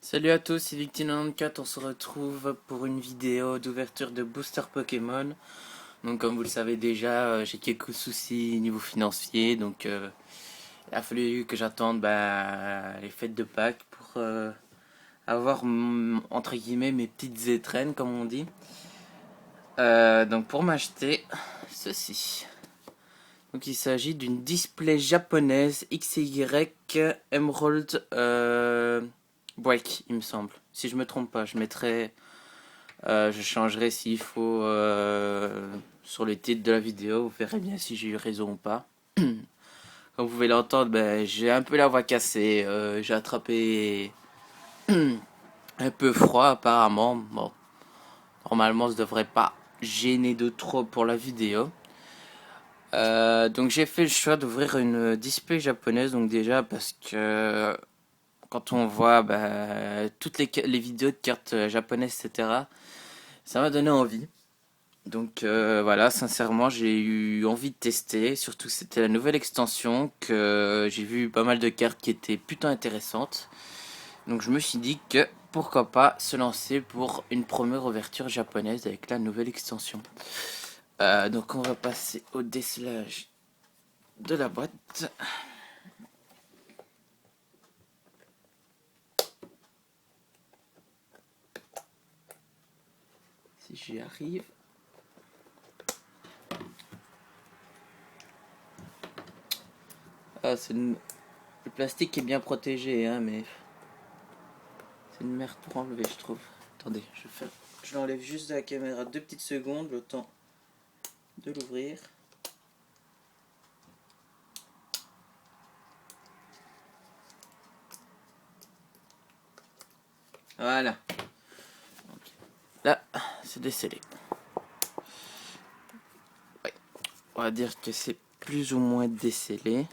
Salut à tous, c'est Victime94, on se retrouve pour une vidéo d'ouverture de booster Pokémon. Donc comme vous le savez déjà, j'ai quelques soucis niveau financier, donc il a fallu que j'attende les fêtes de Pâques pour avoir entre guillemets mes petites étrennes comme on dit. Donc pour m'acheter ceci. Donc il s'agit d'une display japonaise XY Emerald Break, il me semble. Si je me trompe pas, je changerai s'il faut sur le titre de la vidéo. Vous verrez bien si j'ai eu raison ou pas. Comme vous pouvez l'entendre, j'ai un peu la voix cassée. J'ai attrapé un peu froid apparemment. Bon, normalement, ça devrait pas gêner de trop pour la vidéo. Donc j'ai fait le choix d'ouvrir une display japonaise. Donc déjà parce que quand on voit toutes les vidéos de cartes japonaises, etc., ça m'a donné envie. Donc voilà, sincèrement, j'ai eu envie de tester. Surtout, c'était la nouvelle extension que j'ai vu pas mal de cartes qui étaient plutôt intéressantes. Donc je me suis dit que pourquoi pas se lancer pour une première ouverture japonaise avec la nouvelle extension. Donc on va passer au décelage de la boîte. Si j'y arrive. Le plastique est bien protégé, hein, mais c'est une merde pour enlever, je trouve. Attendez, je l'enlève juste de la caméra 2 petites secondes, le temps de l'ouvrir. Voilà. Donc, là, c'est décellé. Ouais. On va dire que c'est plus ou moins décellé.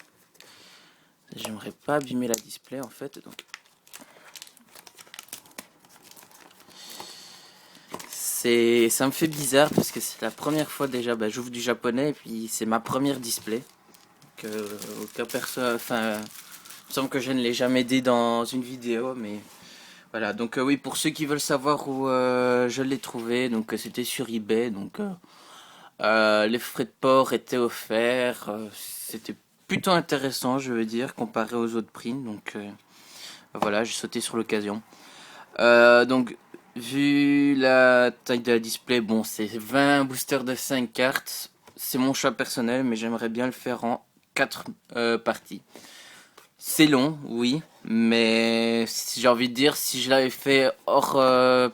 J'aimerais pas abîmer la display en fait, donc ça me fait bizarre parce que c'est la première fois déjà, j'ouvre du japonais et puis c'est ma première display. Aucun personne, enfin, il me semble que je ne l'ai jamais dit dans une vidéo, mais voilà. Donc oui, pour ceux qui veulent savoir où je l'ai trouvé, donc c'était sur eBay, donc les frais de port étaient offerts, c'était plutôt intéressant, je veux dire, comparé aux autres prix, donc voilà, j'ai sauté sur l'occasion. Donc, vu la taille de la display, bon, c'est 20 boosters de 5 cartes. C'est mon choix personnel, mais j'aimerais bien le faire en 4 parties. C'est long, oui, mais si j'ai envie de dire, si je l'avais fait hors...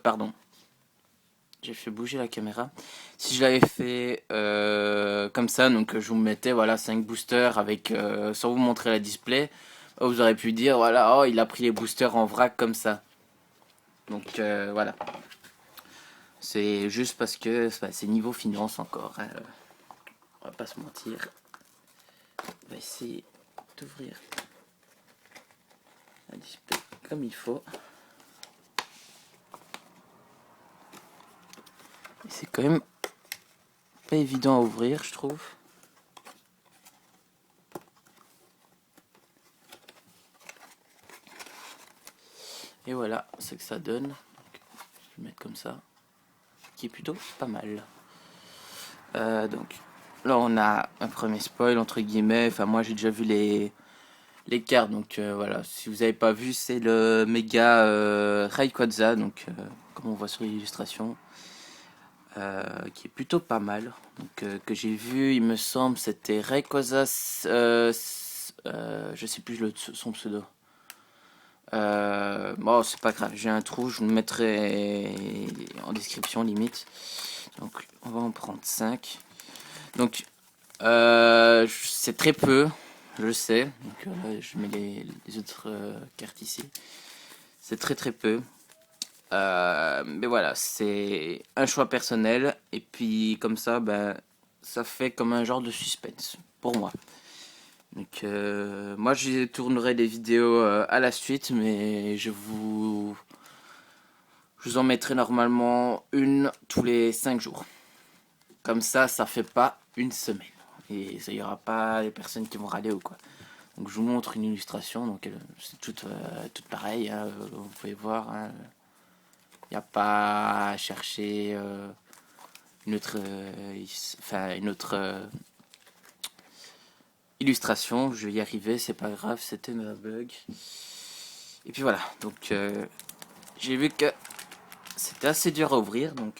pardon, j'ai fait bouger la caméra. Si je l'avais fait comme ça, donc je vous mettais voilà 5 boosters avec sans vous montrer la display, vous aurez pu dire voilà, oh, il a pris les boosters en vrac comme ça. Donc voilà. C'est juste parce que c'est niveau finance encore, hein. On va pas se mentir. On va essayer d'ouvrir la display comme il faut. Et c'est quand même pas évident à ouvrir, je trouve. Et voilà ce que ça donne. Donc, je vais le mettre comme ça. Qui est plutôt pas mal. Donc là on a un premier spoil entre guillemets. Enfin moi j'ai déjà vu les cartes. Donc voilà. Si vous n'avez pas vu, c'est le méga Rayquaza. Donc comme on voit sur l'illustration. Qui est plutôt pas mal. Donc, que j'ai vu, il me semble, c'était Rayquaza, je sais plus son pseudo. Bon, c'est pas grave, j'ai un trou, je le mettrai en description limite. Donc, on va en prendre 5. Donc, c'est très peu, je sais. Donc, je mets les autres cartes ici. C'est très très peu. Mais voilà, c'est un choix personnel. Et puis comme ça, ça fait comme un genre de suspense pour moi. Donc moi, je tournerai des vidéos à la suite, mais je vous en mettrai normalement une tous les 5 jours. Comme ça fait pas une semaine. Et ça y aura pas les personnes qui vont râler ou quoi. Donc je vous montre une illustration, donc c'est toute pareille, hein, vous pouvez voir. Hein. Il n'y a pas à chercher une autre, illustration. Je vais y arriver, c'est pas grave, c'était un bug. Et puis voilà, donc j'ai vu que c'était assez dur à ouvrir, donc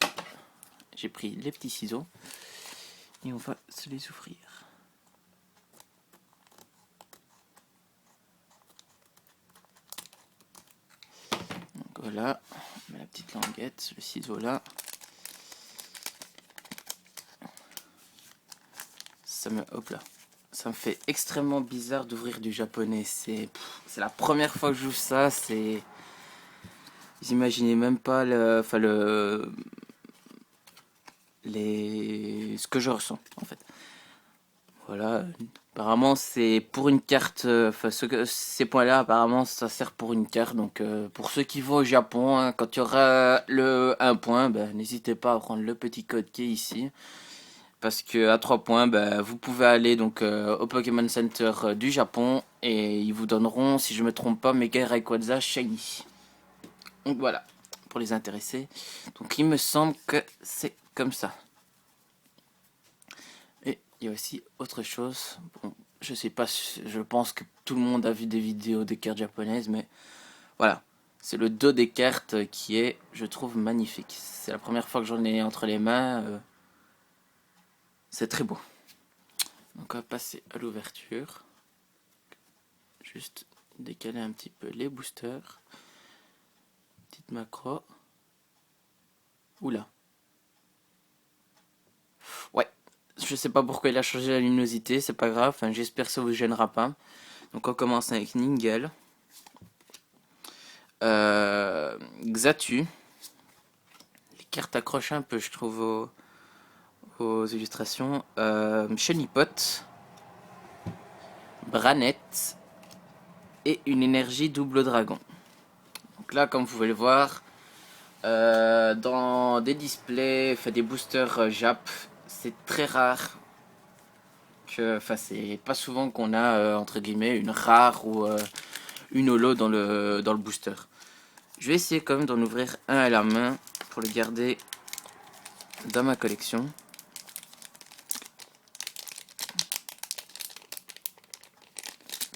j'ai pris les petits ciseaux et on va se les ouvrir. Donc voilà, on met la petite languette, le ciseau là. Hop là. Ça me fait extrêmement bizarre d'ouvrir du japonais. C'est la première fois que j'ouvre ça. C'est, vous imaginez même pas ce que je ressens en fait. Voilà. Apparemment c'est pour une carte. Enfin ces points-là apparemment ça sert pour une carte. Donc pour ceux qui vont au Japon, hein, quand il y aura un point, ben, n'hésitez pas à prendre le petit code qui est ici. Parce que à 3 points, bah, vous pouvez aller donc au Pokémon Center du Japon et ils vous donneront, si je me trompe pas, Mega Rayquaza Shiny. Donc voilà, pour les intéressés. Donc il me semble que c'est comme ça. Et il y a aussi autre chose. Bon, je sais pas, je pense que tout le monde a vu des vidéos des cartes japonaises, mais voilà. C'est le dos des cartes qui est, je trouve, magnifique. C'est la première fois que j'en ai entre les mains. C'est très beau. Donc on va passer à l'ouverture. Juste décaler un petit peu les boosters. Petite macro. Oula. Ouais. Je sais pas pourquoi il a changé la luminosité. C'est pas grave. Enfin, j'espère que ça vous gênera pas. Donc on commence avec Ningel. Xatu. Les cartes accrochent un peu, je trouve, aux illustrations. Chenipot. Branette. Et une énergie double dragon. Donc là, comme vous pouvez le voir, dans des displays, des boosters Jap, c'est très rare que, c'est pas souvent qu'on a entre guillemets une rare ou une holo dans le booster. Je vais essayer quand même d'en ouvrir un à la main pour le garder dans ma collection.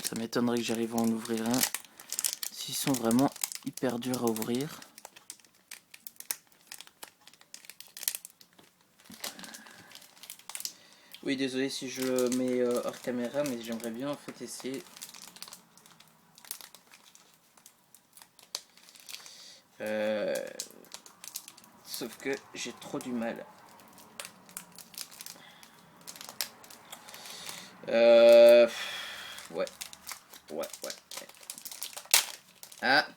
Ça m'étonnerait que j'arrive à en ouvrir un s'ils sont vraiment hyper durs à ouvrir. Oui, désolé si je le mets hors caméra, mais j'aimerais bien en fait essayer. Sauf que j'ai trop du mal. Ouais. Ah.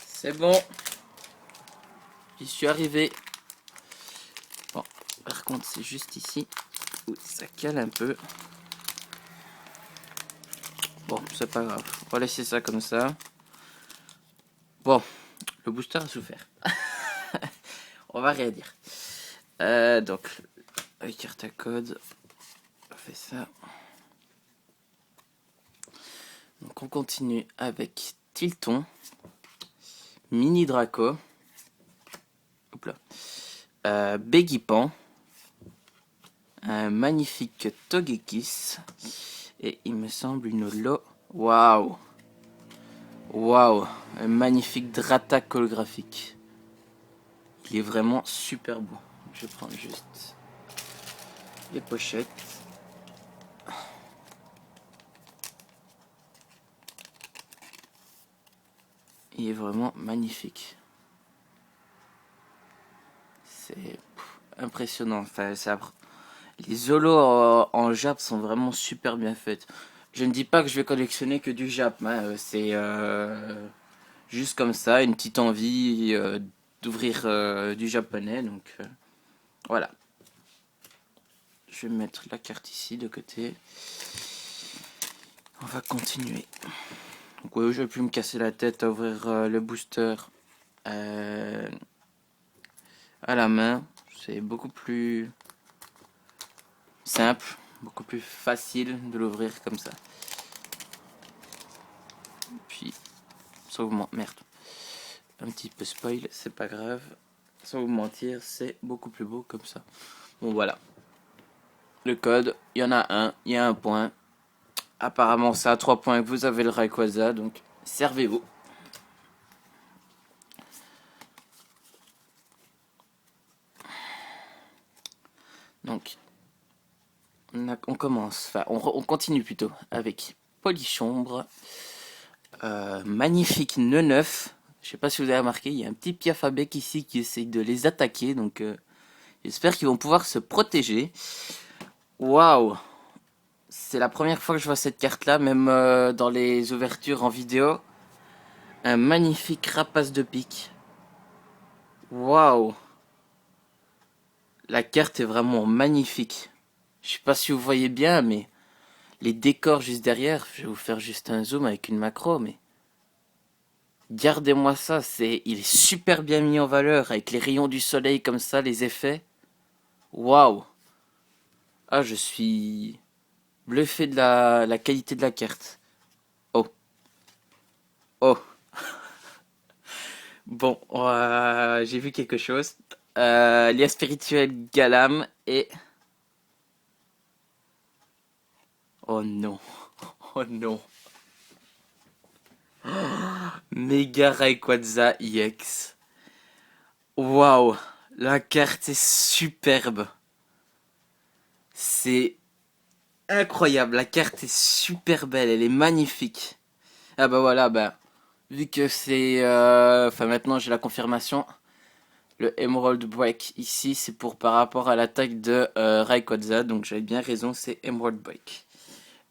C'est bon. J'y suis arrivé. Bon, par contre, c'est juste ici où ça cale un peu. Bon, c'est pas grave. On va laisser ça comme ça. Bon, le booster a souffert. On va rien dire. Donc, avec carte à code, on fait ça. Donc, on continue avec Tilton, Mini Draco, hop là, Begipan, un magnifique Togekiss, et il me semble une holo. Waouh! Waouh! Un magnifique Dratak holographique. Il est vraiment super beau. Je prends juste les pochettes. Il est vraiment magnifique. C'est impressionnant. Enfin, les holos en Jap sont vraiment super bien faites. Je ne dis pas que je vais collectionner que du Jap. Hein. C'est juste comme ça, une petite envie d'ouvrir du japonais. Donc voilà. Je vais mettre la carte ici de côté. On va continuer. Donc ouais, je vais plus me casser la tête à ouvrir le booster à la main. C'est beaucoup plus simple. beaucoup plus facile de l'ouvrir comme ça. Puis, sans vous mentir, merde, un petit peu spoil, c'est pas grave. Sans vous mentir, c'est beaucoup plus beau comme ça. Bon voilà. Le code, il y en a un, il y a un point. Apparemment, c'est à 3 points que vous avez le Rayquaza, donc servez-vous. Donc, on commence, enfin, on continue plutôt avec Polichombre. Magnifique nœud neuf. Je sais pas si vous avez remarqué, il y a un petit Piafabec ici qui essaye de les attaquer, donc j'espère qu'ils vont pouvoir se protéger. Waouh! C'est la première fois que je vois cette carte-là, même dans les ouvertures en vidéo. Un magnifique rapace de pique. Waouh! La carte est vraiment magnifique. Je sais pas si vous voyez bien, mais les décors juste derrière, je vais vous faire juste un zoom avec une macro, mais gardez-moi ça, il est super bien mis en valeur avec les rayons du soleil comme ça, les effets. Waouh! Ah, je suis bluffé de la qualité de la carte. Oh, oh. Bon, j'ai vu quelque chose. Lien spirituel Galam et... Oh non, oh non. Mega Rayquaza EX. Waouh, la carte est superbe. C'est incroyable, la carte est super belle, elle est magnifique. Ah bah voilà, bah, vu que c'est... Enfin maintenant j'ai la confirmation. Le Emerald Break ici, c'est pour par rapport à l'attaque de Rayquaza, donc j'avais bien raison, c'est Emerald Break.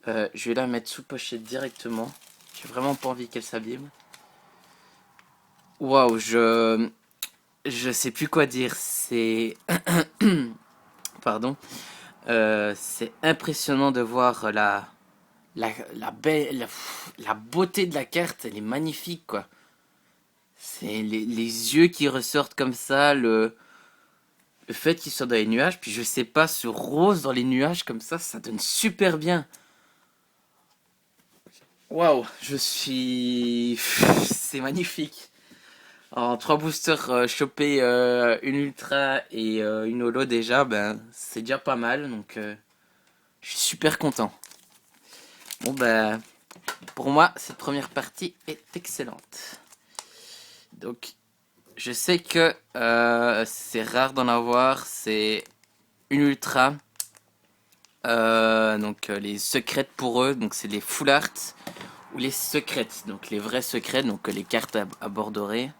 Je vais la mettre sous pochette directement. J'ai vraiment pas envie qu'elle s'abîme. Waouh, je sais plus quoi dire. C'est pardon. C'est impressionnant de voir la beauté de la carte. Elle est magnifique quoi. C'est les yeux qui ressortent comme ça, le fait qu'il soit dans les nuages. Puis je sais pas, ce rose dans les nuages comme ça donne super bien. Waouh, c'est magnifique. En 3 boosters choper une ultra et une holo déjà, ben c'est déjà pas mal, donc je suis super content. Bon ben, pour moi, cette première partie est excellente. Donc, je sais que c'est rare d'en avoir, c'est une ultra. Donc les secrètes pour eux, donc c'est les full art ou les secrètes, donc les vrais secrets, donc les cartes à bord doré.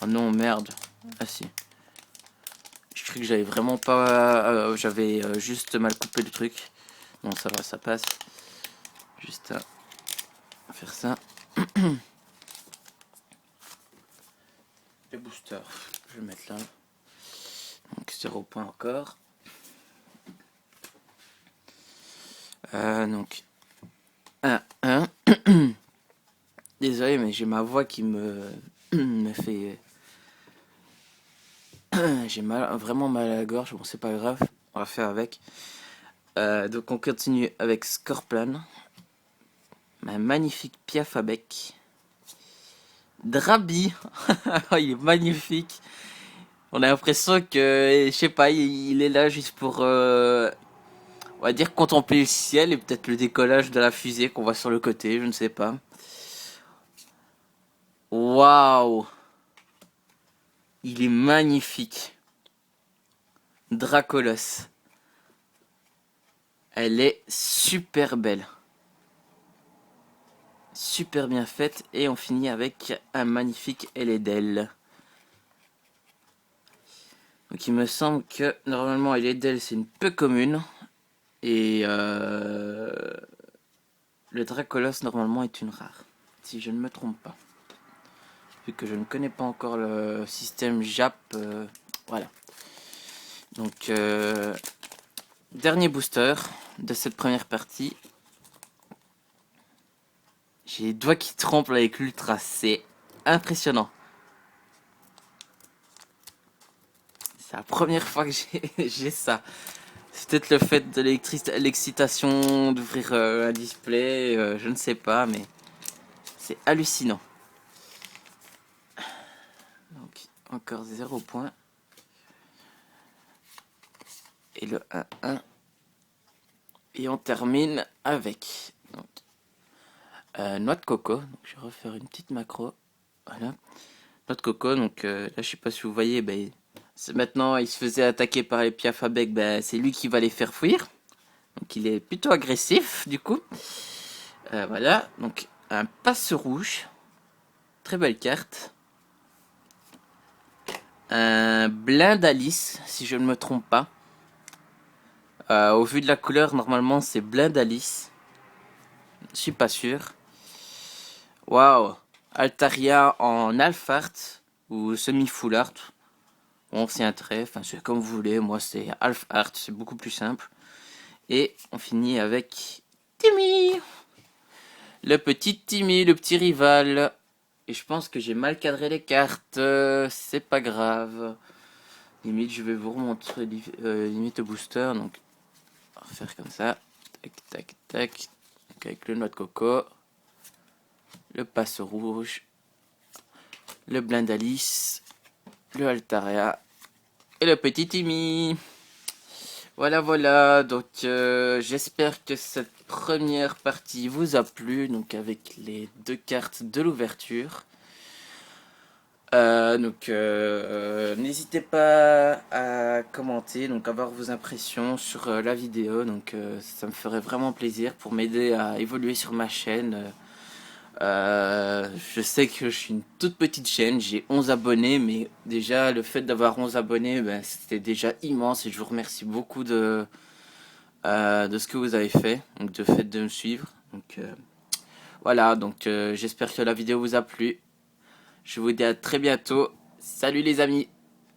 Oh non, merde. Ah si. Je crois que j'avais vraiment pas... j'avais juste mal coupé le truc. Bon, ça va, ça passe. Juste à faire ça. Les boosters, je vais le mettre là. Donc 0 point encore. Donc 1. Désolé, mais j'ai ma voix qui me fait... J'ai vraiment mal à la gorge, bon c'est pas grave, on va faire avec. Donc on continue avec Scorpion, un magnifique Piafabec, Drabi, il est magnifique. On a l'impression que, je sais pas, il est là juste pour, on va dire, contempler le ciel et peut-être le décollage de la fusée qu'on voit sur le côté, je ne sais pas. Waouh, il est magnifique. Dracolos. Elle est super belle. Super bien faite. Et on finit avec un magnifique Eledel. Donc il me semble que normalement Eledel c'est une peu commune. Et le Dracolos normalement est une rare. Si je ne me trompe pas. Vu que je ne connais pas encore le système JAP. Voilà. Donc dernier booster de cette première partie. J'ai les doigts qui tremblent avec l'ultra, c'est impressionnant. C'est la première fois que j'ai ça. C'est peut-être le fait de l'excitation d'ouvrir un display, je ne sais pas, mais c'est hallucinant. Donc encore 0 point. Et le 1-1. Et on termine avec donc, noix de coco. Donc, je vais refaire une petite macro. Voilà. Noix de coco. Donc là, je sais pas si vous voyez. Ben, maintenant, il se faisait attaquer par les Piafabek. Ben, c'est lui qui va les faire fuir. Donc il est plutôt agressif du coup. Voilà. Donc un passe rouge. Très belle carte. Un blind Alice, si je ne me trompe pas. Au vu de la couleur, normalement c'est blind Alice. Je suis pas sûr. Waouh! Altaria en Alpha Art ou semi-full art. Bon, c'est un trait, enfin c'est comme vous voulez. Moi c'est Alpha Art, c'est beaucoup plus simple. Et on finit avec Timmy! Le petit Timmy, le petit rival. Et je pense que j'ai mal cadré les cartes. C'est pas grave. Limite, je vais vous remontrer limite le booster. Donc, on va faire comme ça. Tac, tac, tac. Donc, avec le noix de coco. Le passe rouge. Le blind Alice. Le Altaria. Et le petit Timmy. Voilà, voilà. Donc, j'espère que cette première partie vous a plu. Donc, avec les 2 cartes de l'ouverture. N'hésitez pas à commenter, donc avoir vos impressions sur la vidéo, donc ça me ferait vraiment plaisir pour m'aider à évoluer sur ma chaîne. Je sais que je suis une toute petite chaîne, j'ai 11 abonnés, mais déjà le fait d'avoir 11 abonnés, ben, c'était déjà immense et je vous remercie beaucoup de ce que vous avez fait, donc de fait de me suivre. Donc voilà, donc j'espère que la vidéo vous a plu. Je vous dis à très bientôt. Salut les amis!